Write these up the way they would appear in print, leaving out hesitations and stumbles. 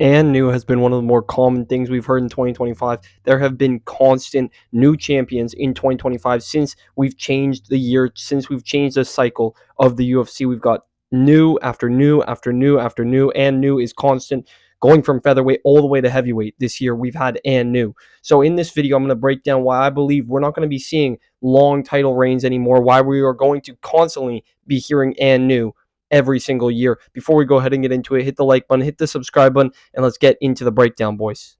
And new has been one of the more common things we've heard in 2025. There have been constant new champions in 2025 since we've changed the year, since we've changed the cycle of the UFC. We've got new after new after new after new, and new is constant, going from featherweight all the way to heavyweight. This year we've had and new. So in this video, I'm going to break down why I believe we're not going to be seeing long title reigns anymore, why we are going to constantly be hearing and new every single year. Before we go ahead and get into it, hit the like button, hit the subscribe button, and let's get into the breakdown, boys.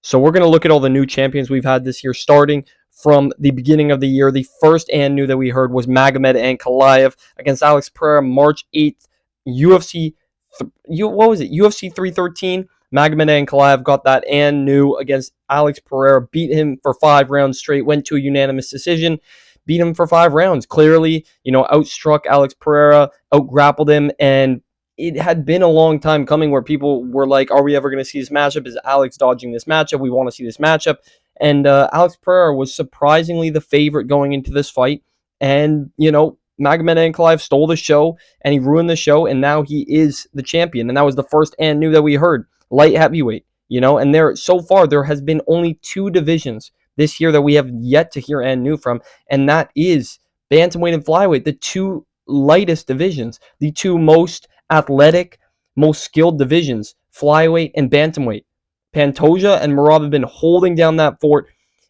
So we're going to look at all the new champions we've had this year, starting from the beginning of the year. The first and new that we heard was Magomed Ankalaev against Alex Pereira, March 8th, UFC 313. Magomed Ankalaev got that and new against Alex Pereira, beat him for 5 rounds straight, went to a unanimous decision, beat him for 5 rounds. Clearly, outstruck Alex Pereira, outgrappled him, and it had been a long time coming where people were like, are we ever going to see this matchup? Is Alex dodging this matchup? We want to see this matchup. And Alex Pereira was surprisingly the favorite going into this fight. And, Magomed Ankalaev stole the show, and he ruined the show, and now he is the champion. And that was the first and new that we heard. Light heavyweight, and so far there has been only 2 divisions this year that we have yet to hear and new from, and that is bantamweight and flyweight, the 2 lightest divisions, the 2 most athletic, most skilled divisions, flyweight and bantamweight. Pantoja and Merab have been holding down that fort,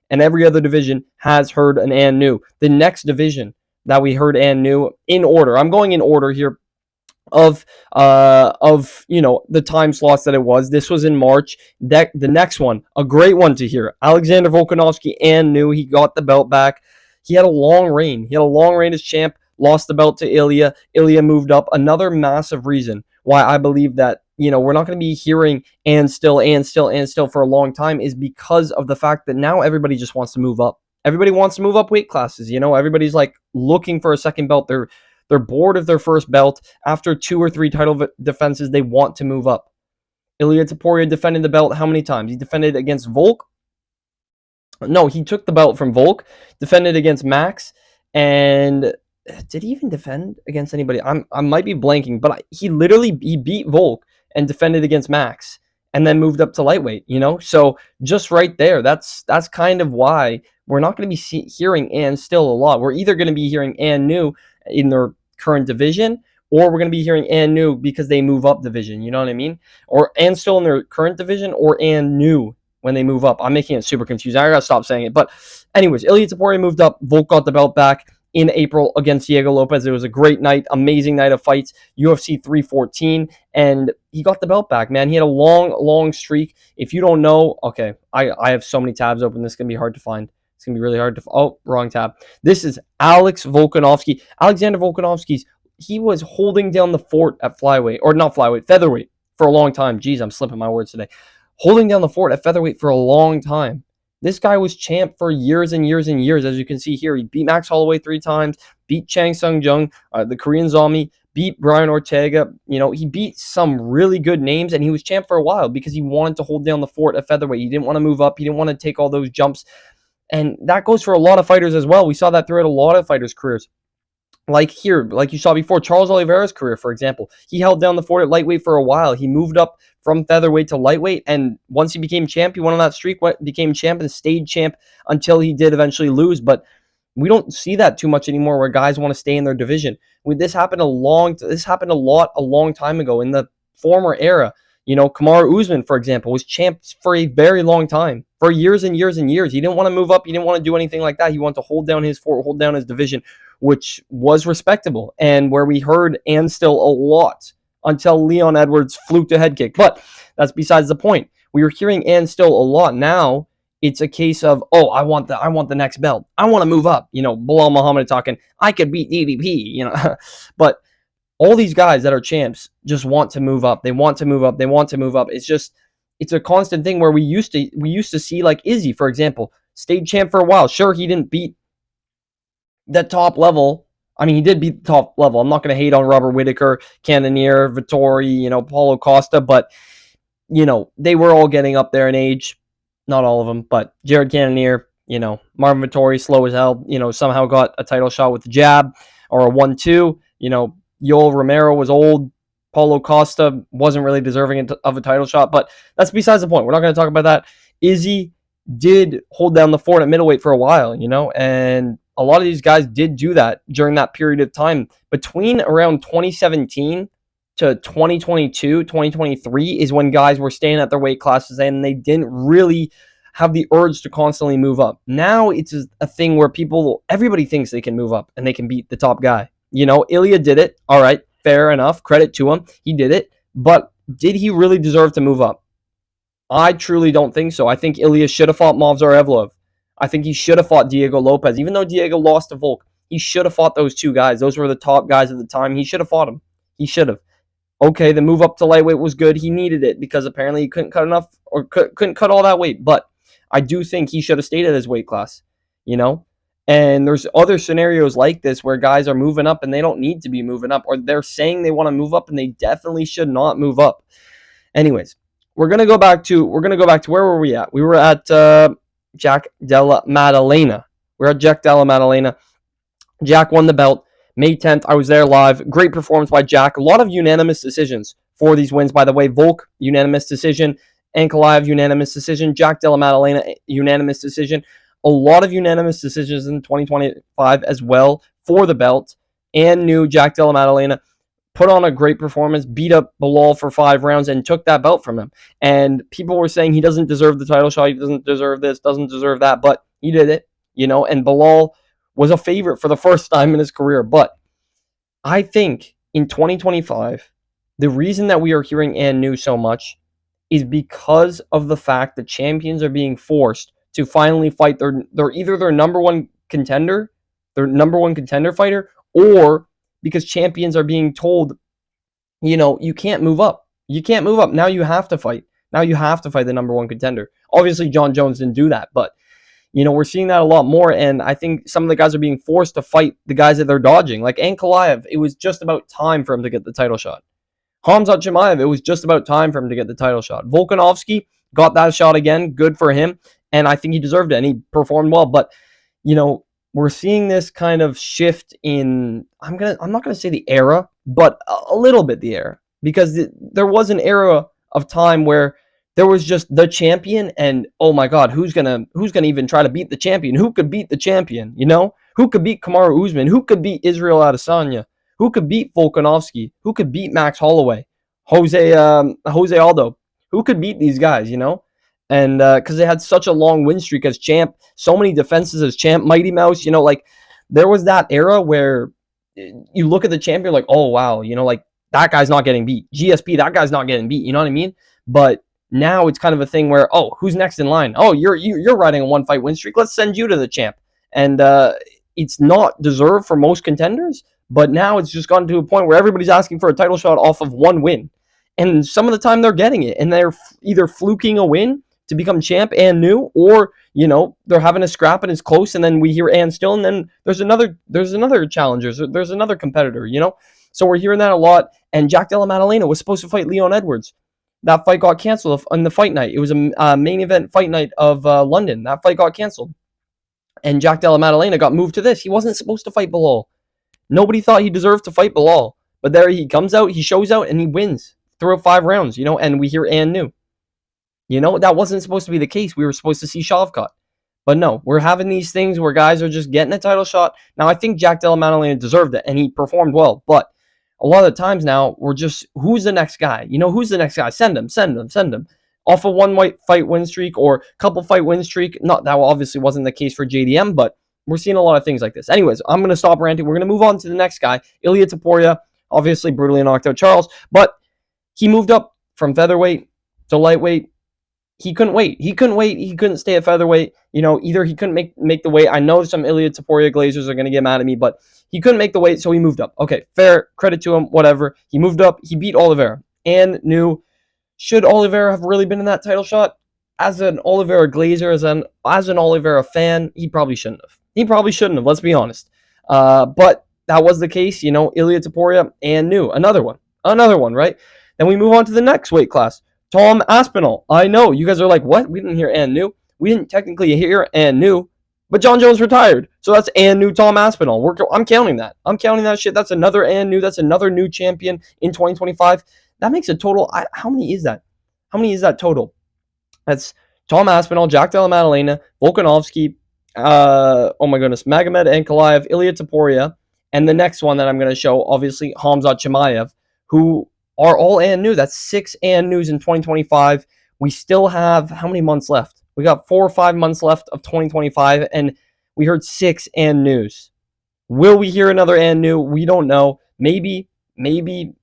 and every other division has heard an and new. The next division that we heard and new, in order, I'm going in order here, of the time slots that it was. This was in March. The next one, a great one to hear, Alexander Volkanovski and new. He got the belt back. He had a long reign. He had a long reign as champ, lost the belt to Ilya. Ilya moved up. Another massive reason why I believe that we're not going to be hearing and still for a long time is because of the fact that now everybody just wants to move up. Everybody wants to move up weight classes. Everybody's like looking for a second belt. They're bored of their first belt. After 2 or 3 title defenses, they want to move up. Ilia Topuria defended the belt how many times? He defended against Volk. No, he took the belt from Volk, defended against Max, and did he even defend against anybody? I might be blanking, but he beat Volk and defended against Max, and then moved up to lightweight. So just right there, that's kind of why we're not going to be hearing and still a lot. We're either going to be hearing and new in their current division, or we're going to be hearing and new because they move up division. You know what I mean? Or and still in their current division, or and new when they move up. I'm making it super confusing. I gotta stop saying it. But anyways, Ilia Topuria moved up. Volk got the belt back in April against Diego Lopez. It was a great night, amazing night of fights. UFC 314, and he got the belt back, man. He had a long streak. If you don't know, okay, I have so many tabs open. This is gonna be hard to find. It's going to be really hard to... Oh, wrong tab. This is Alex Volkanovski. Alexander Volkanovski's... He was holding down the fort at flyweight. Or not flyweight, featherweight for a long time. Jeez, I'm slipping my words today. Holding down the fort at featherweight for a long time. This guy was champ for years and years and years. As you can see here, he beat Max Holloway 3 times. Beat Chang Sung Jung, the Korean Zombie. Beat Brian Ortega. He beat some really good names, and he was champ for a while because he wanted to hold down the fort at featherweight. He didn't want to move up. He didn't want to take all those jumps. And that goes for a lot of fighters as well. We saw that throughout a lot of fighters' careers. Like you saw before, Charles Oliveira's career, for example. He held down the fort at lightweight for a while. He moved up from featherweight to lightweight, and once he became champ, he went on that streak, became champ, and stayed champ until he did eventually lose. But we don't see that too much anymore, where guys want to stay in their division. This happened a long time ago in the former era. Kamaru Usman, for example, was champ for a very long time, for years and years and years. He didn't want to move up. He didn't want to do anything like that. He wanted to hold down his fort, hold down his division, which was respectable, and where we heard and still a lot until Leon Edwards fluked a head kick. But that's besides the point. We were hearing and still a lot. Now it's a case of, oh, I want the next belt. I want to move up. Bilal Muhammad talking, I could beat DDP. But all these guys that are champs just want to move up. They want to move up. They want to move up. It's a constant thing where we used to see, like Izzy, for example, stayed champ for a while. Sure, he didn't beat the top level. I mean, he did beat the top level. I'm not going to hate on Robert Whittaker, Cannonier, Vittori, Paulo Costa, but they were all getting up there in age. Not all of them, but Jared Cannonier, Marvin Vittori, slow as hell, somehow got a title shot with the jab or a 1-2. Yoel Romero was old. Paulo Costa wasn't really deserving of a title shot, but that's besides the point. We're not going to talk about that. Izzy did hold down the fort at middleweight for a while, and a lot of these guys did do that during that period of time. Between around 2017 to 2022, 2023 is when guys were staying at their weight classes and they didn't really have the urge to constantly move up. Now it's a thing where everybody thinks they can move up and they can beat the top guy. Ilya did it. All right, fair enough. Credit to him. He did it. But did he really deserve to move up? I truly don't think so. I think Ilya should have fought Movsar Evloev. I think he should have fought Diego Lopez. Even though Diego lost to Volk, he should have fought those two guys. Those were the top guys at the time. He should have fought them. He should have. Okay, the move up to lightweight was good. He needed it because apparently he couldn't cut enough or couldn't cut all that weight. But I do think he should have stayed at his weight class, And there's other scenarios like this where guys are moving up and they don't need to be moving up, or they're saying they want to move up and they definitely should not move up. Anyways, we're gonna go back to where were we at? We were at Jack Della Maddalena. We're at Jack Della Maddalena. Jack won the belt May 10th. I was there live. Great performance by Jack. A lot of unanimous decisions for these wins, by the way. Volk, unanimous decision. Ankalaev, unanimous decision. Jack Della Maddalena, unanimous decision. A lot of unanimous decisions in 2025 as well for the belt. And new Jack Della Maddalena put on a great performance, beat up Bilal for 5 rounds, and took that belt from him. And people were saying he doesn't deserve the title shot, he doesn't deserve this, doesn't deserve that, but he did it, and Bilal was a favorite for the first time in his career. But I think in 2025, the reason that we are hearing An Nu so much is because of the fact that champions are being forced to finally fight either their number one contender fighter, or because champions are being told, you can't move up. You can't move up. Now you have to fight. Now you have to fight the number one contender. Obviously, John Jones didn't do that, but we're seeing that a lot more, and I think some of the guys are being forced to fight the guys that they're dodging. Like Ankalaev, it was just about time for him to get the title shot. Hamzat Chimaev, it was just about time for him to get the title shot. Volkanovski got that shot again. Good for him, and I think he deserved it, and he performed well. But, we're seeing this kind of shift in, I'm not gonna say the era, but a little bit the era, because there was an era of time where there was just the champion, and oh my God, who's gonna even try to beat the champion? Who could beat the champion? Who could beat Kamaru Usman? Who could beat Israel Adesanya? Who could beat Volkanovski? Who could beat Max Holloway? Jose Aldo? Who could beat these guys? And because they had such a long win streak as champ, so many defenses as champ, Mighty Mouse, there was that era where you look at the champ, you're like, oh wow, that guy's not getting beat. GSP, that guy's not getting beat. You know what I mean? But now it's kind of a thing where, oh, who's next in line? Oh, you're riding a 1-fight win streak. Let's send you to the champ. And it's not deserved for most contenders, but now it's just gotten to a point where everybody's asking for a title shot off of one win. And some of the time they're getting it, and they're either fluking a win to become champ and new, or they're having a scrap and it's close, and then we hear and still, and then there's another challenger, there's another competitor, So we're hearing that a lot. And Jack Della Maddalena was supposed to fight Leon Edwards. That fight got canceled on the fight night. It was a main event fight night of London. That fight got canceled, and Jack Della Maddalena got moved to this. He wasn't supposed to fight Bilal. Nobody thought he deserved to fight Bilal, but there he comes out, he shows out, and he wins throughout 5 rounds. And we hear and new. That wasn't supposed to be the case. We were supposed to see Shavkat. But no, we're having these things where guys are just getting a title shot. Now, I think Jack Della Maddalena deserved it, and he performed well. But a lot of the times now, we're just, who's the next guy? Who's the next guy? Send him. Off a 1-fight win streak or couple fight win streak. Not that obviously wasn't the case for JDM, but we're seeing a lot of things like this. Anyways, I'm going to stop ranting. We're going to move on to the next guy. Ilia Topuria, obviously brutally knocked out Charles, but he moved up from featherweight to lightweight. He couldn't wait. He couldn't stay at featherweight. Either he couldn't make the weight. I know some Ilia Topuria glazers are going to get mad at me, but he couldn't make the weight, so he moved up. Okay, fair. Credit to him. Whatever. He moved up. He beat Oliveira. And new. Should Oliveira have really been in that title shot? As an Oliveira glazer, as an Oliveira fan, he probably shouldn't have. Let's be honest. But that was the case. Ilia Topuria and new. Another one, right? Then we move on to the next weight class. Tom Aspinall. I know you guys are like, what? We didn't hear and new. We didn't technically hear and new. But John Jones retired. So that's and new Tom Aspinall. I'm counting that. I'm counting that shit. That's another and new. That's another new champion in 2025. That makes a total. How many is that? How many is that total? That's Tom Aspinall, Jack Della Maddalena, Volkanovski, oh my goodness, Magomed Ankalaev, Ilya Taporia, and the next one that I'm going to show, obviously, Hamzat Chimaev, who are all and new. That's 6 and news in 2025. We still have how many months left? We got 4 or 5 months left of 2025, and we heard 6 and news. Will we hear another and new? We don't know. Maybe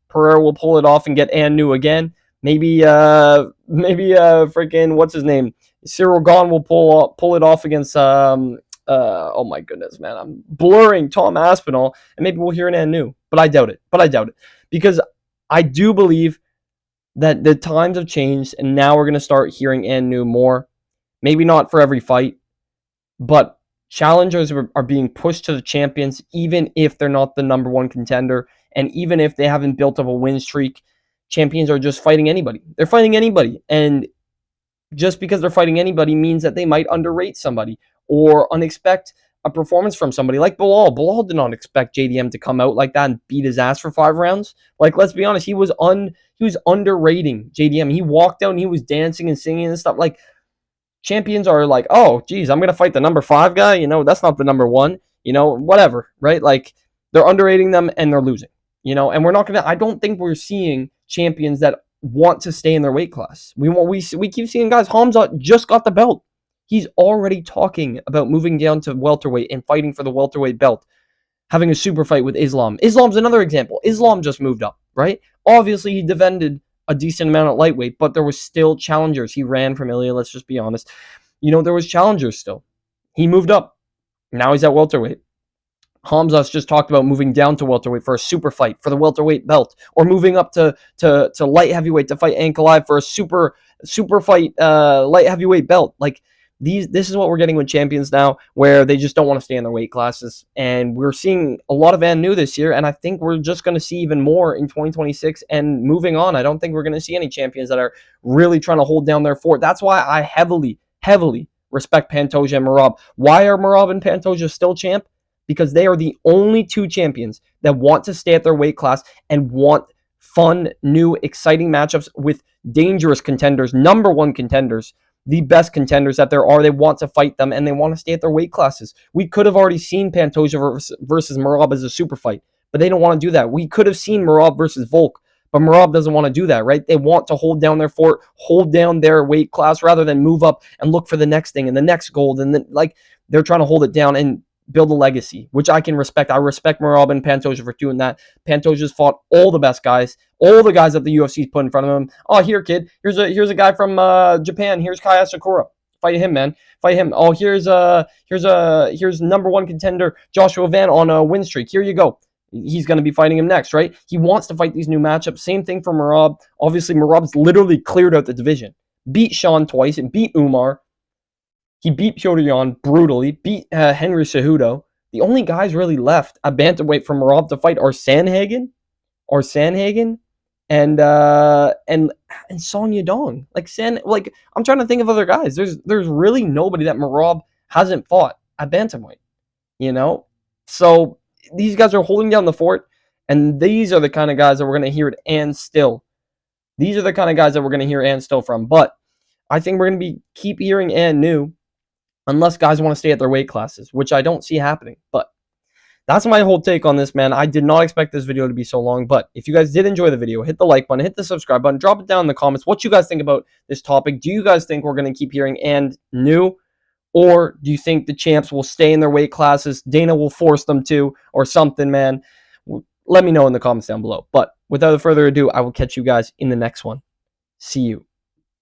Pereira will pull it off and get and new again. Maybe freaking what's his name? Cyril Gahn will pull it off against oh my goodness, man, I'm blurring Tom Aspinall, and maybe we'll hear an and new. But I doubt it. Because I do believe that the times have changed, and now we're gonna start hearing and new more. Maybe not for every fight, but challengers are being pushed to the champions, even if they're not the number one contender, and even if they haven't built up a win streak. Champions are just fighting anybody. They're fighting anybody, and just because they're fighting anybody means that they might underrate somebody or unexpect a performance from somebody like Bilal. Bilal did not expect JDM to come out like that and beat his ass for 5 rounds. Like, let's be honest, he was underrating JDM. He walked out and he was dancing and singing and stuff. Like, champions are like, oh, geez, I'm gonna fight the number 5 guy. That's not the number 1. Whatever, right? Like, they're underrating them and they're losing. And we're not gonna. I don't think we're seeing champions that want to stay in their weight class. We keep seeing guys. Hamza just got the belt. He's already talking about moving down to welterweight and fighting for the welterweight belt, having a super fight with Islam. Islam's another example. Islam just moved up, right? Obviously, he defended a decent amount at lightweight, but there was still challengers. He ran from Ilya, let's just be honest. There was challengers still. He moved up. Now he's at welterweight. Hamzat's just talked about moving down to welterweight for a super fight for the welterweight belt, or moving up to light heavyweight to fight Ankalaev for a super fight light heavyweight belt. Like, this is what we're getting with champions now, where they just don't want to stay in their weight classes, and we're seeing a lot of new this year, and I think we're just going to see even more in 2026 and moving on. I don't think we're going to see any champions that are really trying to hold down their fort. That's why I heavily respect Pantoja and Merab. Why are Merab and Pantoja still champ? Because they are the only 2 champions that want to stay at their weight class and want fun, new, exciting matchups with dangerous contenders, number 1 contenders, the best contenders that there are. They want to fight them, and they want to stay at their weight classes. We could have already seen Pantoja versus Merab as a super fight, but they don't want to do that. We could have seen Merab versus Volk, but Merab doesn't want to do that, right? They want to hold down their fort, hold down their weight class, rather than move up and look for the next thing and the next gold. And then, they're trying to hold it down and build a legacy, which I can respect. I respect Merab and Pantoja for doing that. Pantoja's fought all the best guys, all the guys that the UFC's put in front of him. Oh, here, kid. Here's a guy from Japan. Here's Kaya Sakura. Fight him, man. Fight him. Oh, here's number 1 contender Joshua Van on a win streak. Here you go. He's going to be fighting him next, right? He wants to fight these new matchups. Same thing for Merab. Obviously, Merab's literally cleared out the division. Beat Sean twice and beat Umar. He beat Piotr Jan brutally, beat Henry Cejudo. The only guys really left at bantamweight from Merab to fight are Sandhagen, and Song Yadong. I'm trying to think of other guys. There's really nobody that Merab hasn't fought at bantamweight. So these guys are holding down the fort, and these are the kind of guys that we're going to hear it and still. These are the kind of guys that we're going to hear and still from. But I think we're going to keep hearing and new, unless guys want to stay at their weight classes, which I don't see happening. But that's my whole take on this, man. I did not expect this video to be so long, but if you guys did enjoy the video, hit the like button, hit the subscribe button, drop it down in the comments what you guys think about this topic. Do you guys think we're going to keep hearing and new, or do you think the champs will stay in their weight classes? Dana will force them to, or something, man. Let me know in the comments down below. But without further ado, I will catch you guys in the next one. See you.